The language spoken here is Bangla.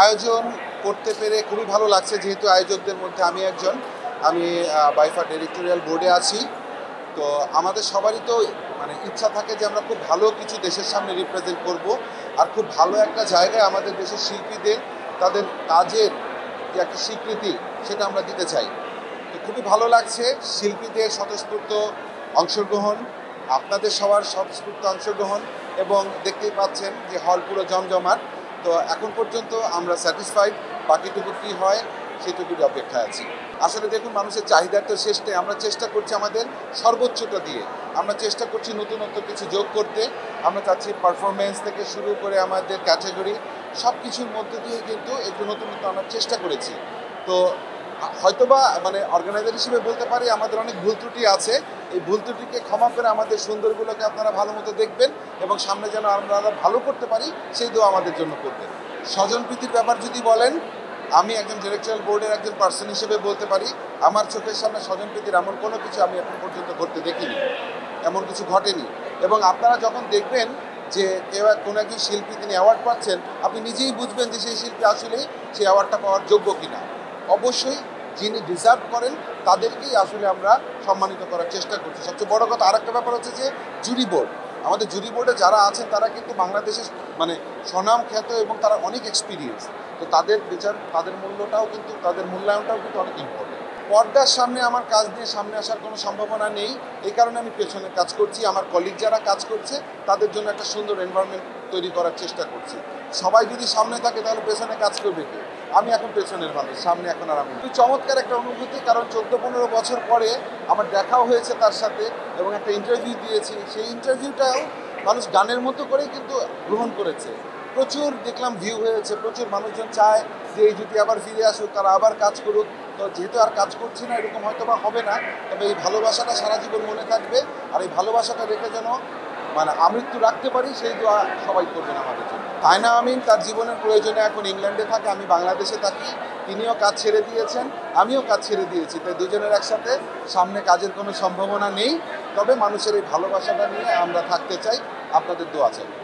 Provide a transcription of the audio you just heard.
আয়োজন করতে পেরে খুবই ভালো লাগছে, যেহেতু আয়োজকদের মধ্যে আমি একজন। আমি বাইফা ডিরেক্টোরিয়াল বোর্ডে আছি। তো আমাদের সবারই তো মানে ইচ্ছা থাকে যে আমরা খুব ভালো কিছু দেশের সামনে রিপ্রেজেন্ট করব, আর খুব ভালো একটা জায়গায় আমাদের দেশের শিল্পীদের তাদের কাজের যে একটা স্বীকৃতি সেটা আমরা দিতে চাই। তো খুবই ভালো লাগছে শিল্পীদের স্বতঃস্ফূর্ত অংশগ্রহণ, আপনাদের সবার স্বতঃস্ফূর্ত অংশগ্রহণ, এবং দেখতেই পাচ্ছেন যে হল পুরো জমজমাট। তো এখন পর্যন্ত আমরা স্যাটিসফাইড, বাকিটুকু কী হয় সেটুকুর অপেক্ষায় আছি। আসলে দেখুন, মানুষের চাহিদার তো শেষ নেই। আমরা চেষ্টা করছি আমাদের সর্বোচ্চটা দিয়ে, আমরা চেষ্টা করছি নতুনত্ব কিছু যোগ করতে। আমরা চাচ্ছি পারফরমেন্স থেকে শুরু করে আমাদের ক্যাটাগরি সব কিছুর মধ্যে দিয়ে কিন্তু একটু নতুনত্ব আনার চেষ্টা করেছি। তো হয়তোবা মানে অর্গানাইজার হিসেবে বলতে পারি আমাদের অনেক ভুল ত্রুটি আছে। এই ভুল ত্রুটিকে ক্ষমা করে আমাদের সুন্দরগুলোকে আপনারা ভালো মতো দেখবেন, এবং সামনে যেন আমরা ভালো করতে পারি সেই দোয়া আমাদের জন্য করবেন। স্বজনপ্রীতির ব্যাপার যদি বলেন, আমি একজন ডিরেক্টরিয়াল বোর্ডের একজন পার্সন হিসেবে বলতে পারি আমার চোখের সামনে স্বজনপ্রীতির এমন কোনো কিছু আমি এখন পর্যন্ত ঘটতে দেখিনি, এমন কিছু ঘটেনি। এবং আপনারা যখন দেখবেন যে কেউ কোনো একজন শিল্পী তিনি অ্যাওয়ার্ড পাচ্ছেন, আপনি নিজেই বুঝবেন যে সেই শিল্পী আসলেই সেই অ্যাওয়ার্ডটা পাওয়ার যোগ্য কিনা। অবশ্যই যিনি ডিজার্ভ করেন তাদেরকেই আসলে আমরা সম্মানিত করার চেষ্টা করছি। সবচেয়ে বড় কথা আরেকটা ব্যাপার হচ্ছে যে জুরি বোর্ড, আমাদের জুরি বোর্ডে যারা আছেন তারা কিন্তু বাংলাদেশের মানে স্বনাম খ্যাত, এবং তারা অনেক এক্সপিরিয়েন্স। তো তাদের বিচার, তাদের মূল্যটাও কিন্তু, তাদের মূল্যায়নটাও কিন্তু অনেক ইম্পর্টেন্ট। পর্দার সামনে আমার কাজ নিয়ে সামনে আসার কোনো সম্ভাবনা নেই, এই কারণে আমি পেছনে কাজ করছি। আমার কলিগ যারা কাজ করছে তাদের জন্য একটা সুন্দর এনভায়রনমেন্ট তৈরি করার চেষ্টা করছি। সবাই যদি সামনে থাকে তাহলে পেছনে কাজ করবে কি? আমি এখন পেছনের মানুষ, সামনে এখন আর আমি। খুবই চমৎকার একটা অনুভূতি, কারণ 14-15 বছর পরে আমার দেখাও হয়েছে তার সাথে, এবং একটা ইন্টারভিউ দিয়েছি। সেই ইন্টারভিউটাও মানুষ গানের মতো করেই কিন্তু গ্রহণ করেছে। প্রচুর দেখলাম ভিউ হয়েছে, প্রচুর মানুষজন চায় যে এই যদি আবার ফিরে আসুক, তারা আবার কাজ করুক। তো যেহেতু আর কাজ করছি না, এরকম হয়তো বা হবে না, তবে এই ভালোবাসাটা সারা জীবন মনে থাকবে। আর এই ভালোবাসাটা রেখে যেন মানে আমৃত্যু রাখতে পারি, সেই দোয়া সবাই করবেন আমাদের জন্য। তাইনা আমিন তার জীবনের প্রয়োজনে এখন ইংল্যান্ডে থাকে, আমি বাংলাদেশে থাকি। তিনিও কাজ ছেড়ে দিয়েছেন, আমিও কাজ ছেড়ে দিয়েছি। তাই দুজনের একসাথে সামনে কাজের কোনো সম্ভাবনা নেই, তবে মানুষের এই ভালোবাসাটা নিয়ে আমরা থাকতে চাই। আপনাদের দোয়া চাই।